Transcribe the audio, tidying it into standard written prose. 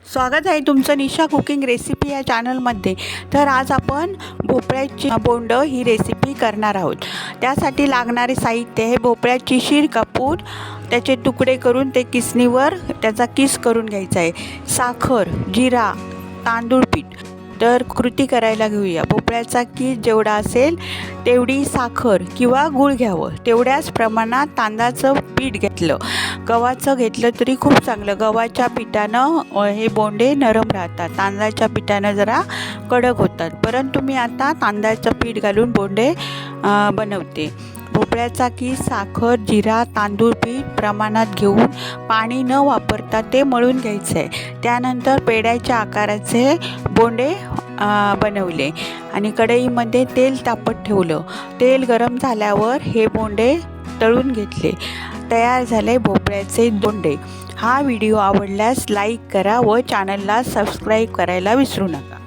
स्वागत आहे तुमचं निशा कुकिंग रेसिपी या चॅनलमध्ये। तर आज आपण भोपळ्याची बोंड ही रेसिपी करणार आहोत। त्यासाठी लागणारे साहित्य हे भोपळ्याची शीर कापून त्याचे तुकडे करून ते किसणीवर त्याचा किस करून घ्यायचा आहे। साखर, जिरा, तांदूळ पीठ। तर कृती करायला घेऊया। भोपळ्याचा किस जेवढा असेल तेवढी साखर किंवा गूळ घ्यावं, तेवढ्याच प्रमाणात तांदळाचं पीठ घेतलं। गव्हाचं घेतलं तरी खूप चांगलं। गव्हाच्या पिठानं हे बोंडे नरम राहतात, तांदळाच्या पिठानं जरा कडक होतात। परंतु मी आता तांदळाचं पीठ घालून बोंडे बनवते। भोपळ्याचा किस साखर, जिरा, तांदूळ पीठ प्रमाणात घेऊन पाणी न वापरता ते मळून घ्यायचं आहे। त्यानंतर पेढ्याच्या आकाराचे बोंडे बनवले आणि कढईमध्ये तेल तापत ठेवलं। तेल गरम झाल्यावर हे बोंडे तळून घेतले। तयार झाले भोपळ्याचे बोंडे। हा व्हिडिओ आवडल्यास लाईक करा व चॅनलला सबस्क्राईब करायला विसरू नका।